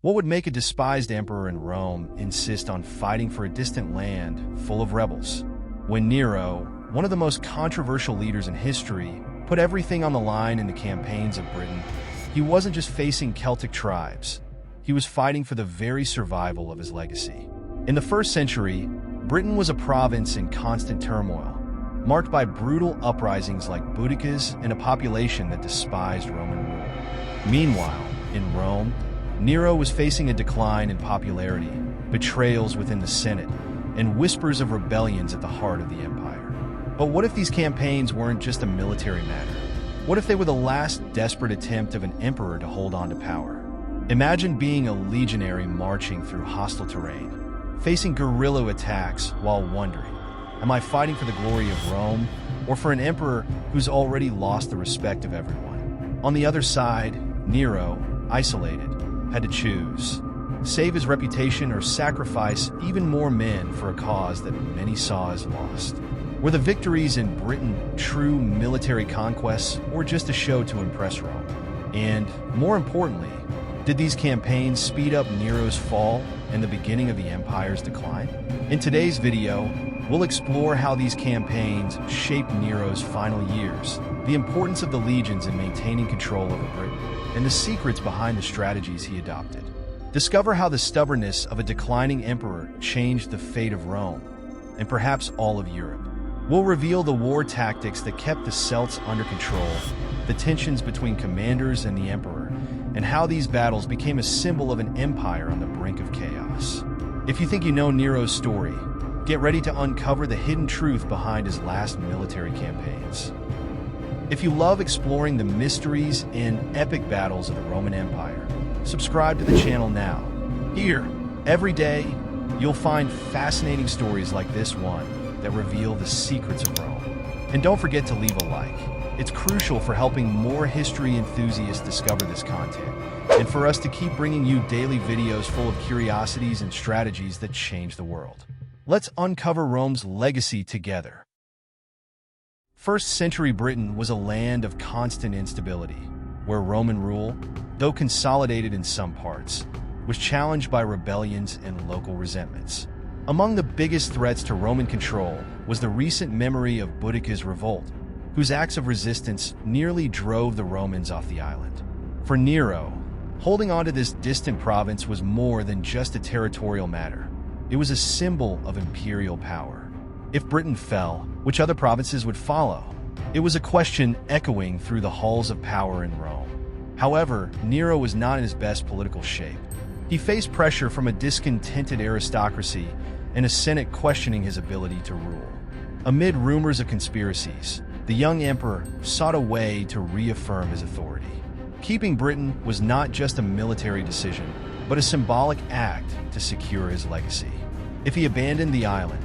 What would make a despised emperor in Rome insist on fighting for a distant land full of rebels? When Nero, one of the most controversial leaders in history, put everything on the line in the campaigns of Britain, he wasn't just facing Celtic tribes. He was fighting for the very survival of his legacy. In the 1st century, Britain was a province in constant turmoil, marked by brutal uprisings like Boudicca's and a population that despised Roman rule. Meanwhile, in Rome, Nero was facing a decline in popularity, betrayals within the Senate, and whispers of rebellions at the heart of the empire. But what if these campaigns weren't just a military matter? What if they were the last desperate attempt of an emperor to hold on to power? Imagine being a legionary marching through hostile terrain, facing guerrilla attacks while wondering, am I fighting for the glory of Rome or for an emperor who's already lost the respect of everyone? On the other side, Nero, isolated, had to choose: save his reputation or sacrifice even more men for a cause that many saw as lost. Were the victories in Britain true military conquests or just a show to impress Rome? And, more importantly, did these campaigns speed up Nero's fall and the beginning of the empire's decline? In today's video, we'll explore how these campaigns shaped Nero's final years, the importance of the legions in maintaining control over Britain, and the secrets behind the strategies he adopted. Discover how the stubbornness of a declining emperor changed the fate of Rome, and perhaps all of Europe. We'll reveal the war tactics that kept the Celts under control, the tensions between commanders and the emperor, and how these battles became a symbol of an empire on the brink of chaos. If you think you know Nero's story, get ready to uncover the hidden truth behind his last military campaigns. If you love exploring the mysteries and epic battles of the Roman Empire, subscribe to the channel now. Here, every day, you'll find fascinating stories like this one that reveal the secrets of Rome. And don't forget to leave a like. It's crucial for helping more history enthusiasts discover this content, and for us to keep bringing you daily videos full of curiosities and strategies that change the world. Let's uncover Rome's legacy together. 1st century Britain was a land of constant instability, where Roman rule, though consolidated in some parts, was challenged by rebellions and local resentments. Among the biggest threats to Roman control was the recent memory of Boudicca's revolt, whose acts of resistance nearly drove the Romans off the island. For Nero, holding on to this distant province was more than just a territorial matter. It was a symbol of imperial power. If Britain fell, which other provinces would follow? It was a question echoing through the halls of power in Rome. However, Nero was not in his best political shape. He faced pressure from a discontented aristocracy and a Senate questioning his ability to rule. Amid rumors of conspiracies, the young emperor sought a way to reaffirm his authority. Keeping Britain was not just a military decision, but a symbolic act to secure his legacy. If he abandoned the island,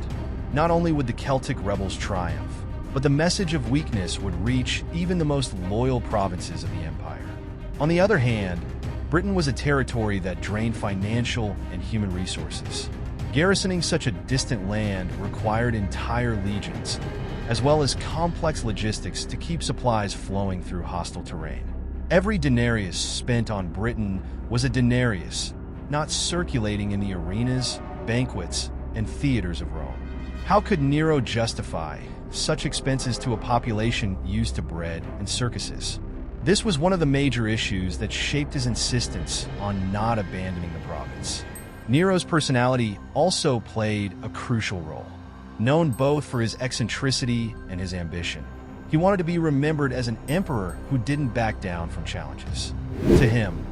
not only would the Celtic rebels triumph, but the message of weakness would reach even the most loyal provinces of the empire. On the other hand, Britain was a territory that drained financial and human resources. Garrisoning such a distant land required entire legions, as well as complex logistics to keep supplies flowing through hostile terrain. Every denarius spent on Britain was a denarius, not circulating in the arenas, banquets, and theaters of Rome. How could Nero justify such expenses to a population used to bread and circuses? This was one of the major issues that shaped his insistence on not abandoning the province. Nero's personality also played a crucial role. Known both for his eccentricity and his ambition, he wanted to be remembered as an emperor who didn't back down from challenges. To him,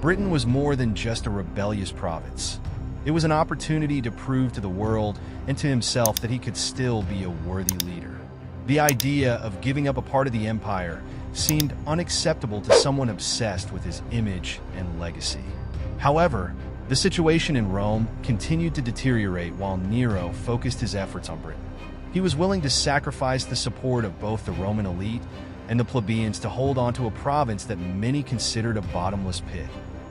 Britain was more than just a rebellious province. It was an opportunity to prove to the world and to himself that he could still be a worthy leader. The idea of giving up a part of the empire seemed unacceptable to someone obsessed with his image and legacy. However, the situation in Rome continued to deteriorate while Nero focused his efforts on Britain. He was willing to sacrifice the support of both the Roman elite and the plebeians to hold on to a province that many considered a bottomless pit.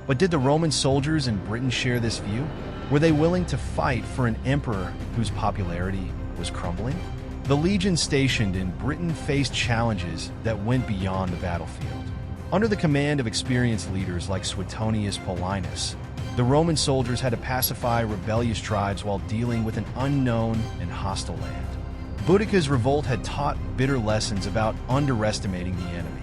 But did the Roman soldiers in Britain share this view? Were they willing to fight for an emperor whose popularity was crumbling? The legions stationed in Britain faced challenges that went beyond the battlefield. Under the command of experienced leaders like Suetonius Paulinus, The Roman soldiers had to pacify rebellious tribes while dealing with an unknown and hostile land. Boudicca's revolt had taught bitter lessons about underestimating the enemy,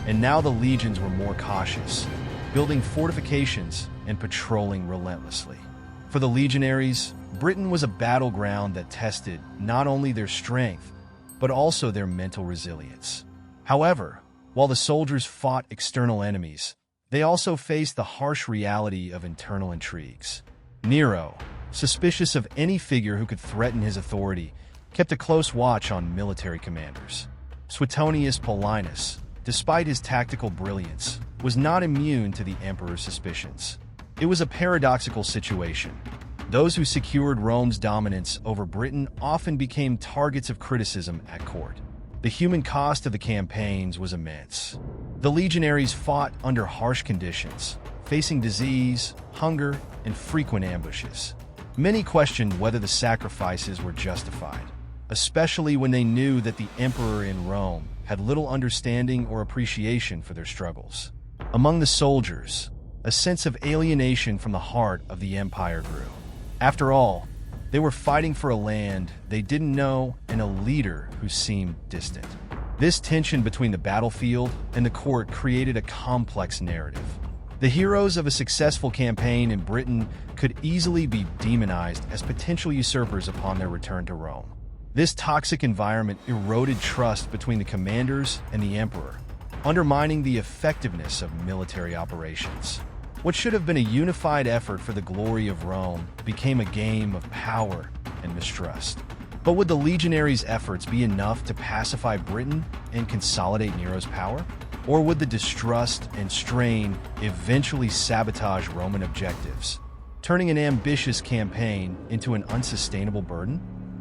and now the legions were more cautious, building fortifications and patrolling relentlessly. For the legionaries, Britain was a battleground that tested not only their strength, but also their mental resilience. However, while the soldiers fought external enemies, they also faced the harsh reality of internal intrigues. Nero, suspicious of any figure who could threaten his authority, kept a close watch on military commanders. Suetonius Paulinus, despite his tactical brilliance, was not immune to the emperor's suspicions. It was a paradoxical situation. Those who secured Rome's dominance over Britain often became targets of criticism at court. The human cost of the campaigns was immense. The legionaries fought under harsh conditions, facing disease, hunger, and frequent ambushes. Many questioned whether the sacrifices were justified, especially when they knew that the emperor in Rome had little understanding or appreciation for their struggles. Among the soldiers, a sense of alienation from the heart of the empire grew. After all, they were fighting for a land they didn't know and a leader who seemed distant. This tension between the battlefield and the court created a complex narrative. The heroes of a successful campaign in Britain could easily be demonized as potential usurpers upon their return to Rome. This toxic environment eroded trust between the commanders and the emperor, undermining the effectiveness of military operations. What should have been a unified effort for the glory of Rome became a game of power and mistrust. But would the legionaries' efforts be enough to pacify Britain and consolidate Nero's power? Or would the distrust and strain eventually sabotage Roman objectives, turning an ambitious campaign into an unsustainable burden?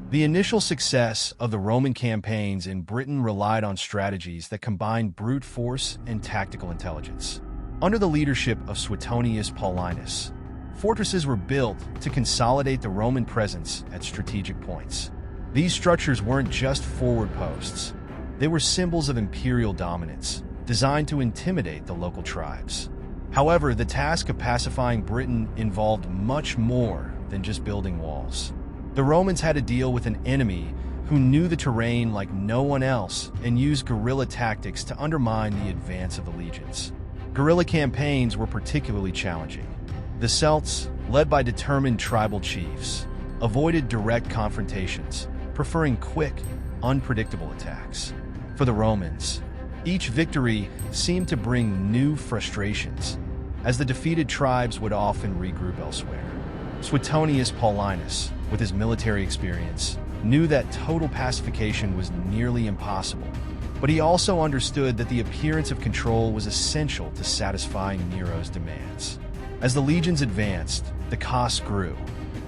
The initial success of the Roman campaigns in Britain relied on strategies that combined brute force and tactical intelligence. Under the leadership of Suetonius Paulinus, fortresses were built to consolidate the Roman presence at strategic points. These structures weren't just forward posts. They were symbols of imperial dominance, designed to intimidate the local tribes. However, the task of pacifying Britain involved much more than just building walls. The Romans had to deal with an enemy who knew the terrain like no one else and used guerrilla tactics to undermine the advance of the legions. Guerrilla campaigns were particularly challenging. The Celts, led by determined tribal chiefs, avoided direct confrontations, preferring quick, unpredictable attacks. For the Romans, each victory seemed to bring new frustrations, as the defeated tribes would often regroup elsewhere. Suetonius Paulinus, with his military experience, knew that total pacification was nearly impossible, but he also understood that the appearance of control was essential to satisfying Nero's demands. As the legions advanced, the costs grew.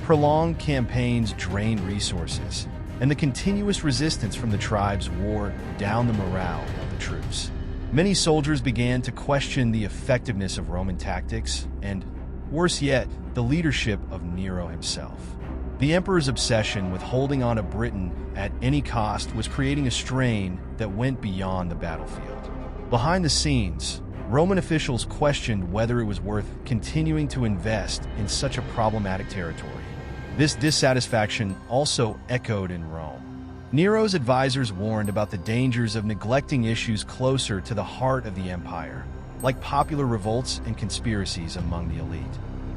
Prolonged campaigns drained resources, and the continuous resistance from the tribes wore down the morale of the troops. Many soldiers began to question the effectiveness of Roman tactics and, worse yet, the leadership of Nero himself. The emperor's obsession with holding on to Britain at any cost was creating a strain that went beyond the battlefield. Behind the scenes, Roman officials questioned whether it was worth continuing to invest in such a problematic territory. This dissatisfaction also echoed in Rome. Nero's advisors warned about the dangers of neglecting issues closer to the heart of the empire, like popular revolts and conspiracies among the elite.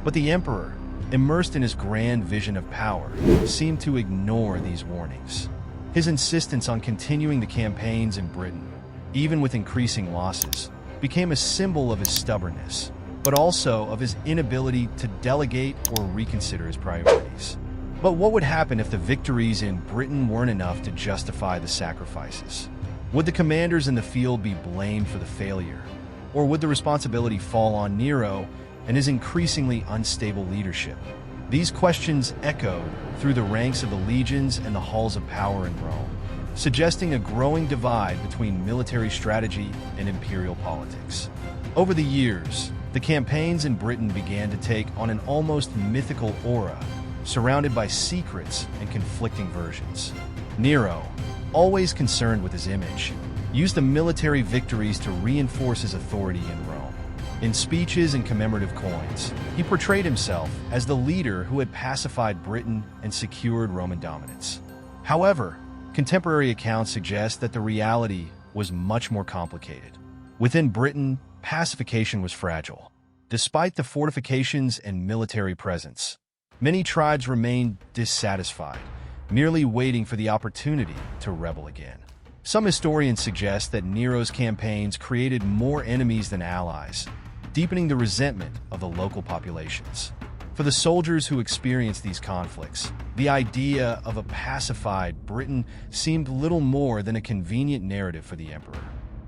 But the emperor, immersed in his grand vision of power, seemed to ignore these warnings. His insistence on continuing the campaigns in Britain, even with increasing losses, became a symbol of his stubbornness, but also of his inability to delegate or reconsider his priorities. But what would happen if the victories in Britain weren't enough to justify the sacrifices? Would the commanders in the field be blamed for the failure? Or would the responsibility fall on Nero and his increasingly unstable leadership? These questions echoed through the ranks of the legions and the halls of power in Rome, suggesting a growing divide between military strategy and imperial politics. Over the years, the campaigns in Britain began to take on an almost mythical aura, surrounded by secrets and conflicting versions. Nero, always concerned with his image, used the military victories to reinforce his authority in Rome. In speeches and commemorative coins, he portrayed himself as the leader who had pacified Britain and secured Roman dominance. However, contemporary accounts suggest that the reality was much more complicated. Within Britain, pacification was fragile. Despite the fortifications and military presence, many tribes remained dissatisfied, merely waiting for the opportunity to rebel again. Some historians suggest that Nero's campaigns created more enemies than allies, deepening the resentment of the local populations. For the soldiers who experienced these conflicts, the idea of a pacified Britain seemed little more than a convenient narrative for the emperor.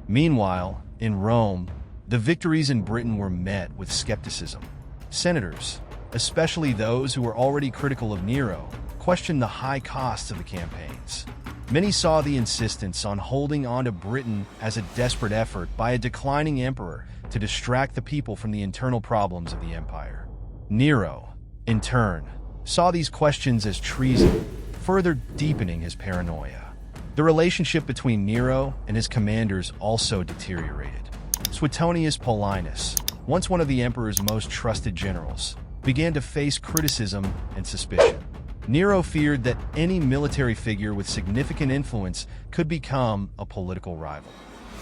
Meanwhile, in Rome, the victories in Britain were met with skepticism. Senators, especially those who were already critical of Nero, questioned the high costs of the campaigns. Many saw the insistence on holding on to Britain as a desperate effort by a declining emperor to distract the people from the internal problems of the empire. Nero, in turn, saw these questions as treason, further deepening his paranoia. The relationship between Nero and his commanders also deteriorated. Suetonius Paulinus, once one of the emperor's most trusted generals, began to face criticism and suspicion. Nero feared that any military figure with significant influence could become a political rival.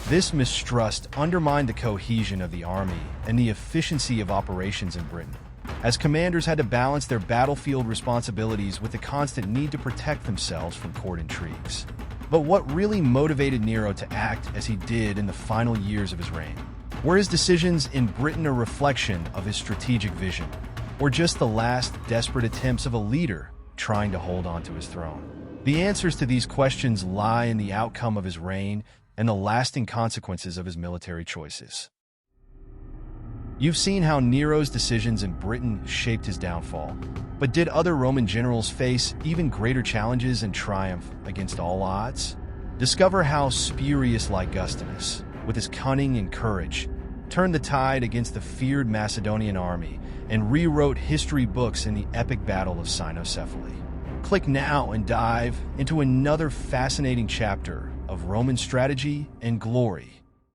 This mistrust undermined the cohesion of the army and the efficiency of operations in Britain, as commanders had to balance their battlefield responsibilities with the constant need to protect themselves from court intrigues. But what really motivated Nero to act as he did in the final years of his reign? Were his decisions in Britain a reflection of his strategic vision, or just the last desperate attempts of a leader trying to hold on to his throne? The answers to these questions lie in the outcome of his reign and the lasting consequences of his military choices. You've seen how Nero's decisions in Britain shaped his downfall, but did other Roman generals face even greater challenges and triumph against all odds? Discover how spurious Augustus, with his cunning and courage, turned the tide against the feared Macedonian army and rewrote history books in the epic Battle of Cynocephaly. Click now and dive into another fascinating chapter of Roman strategy and glory.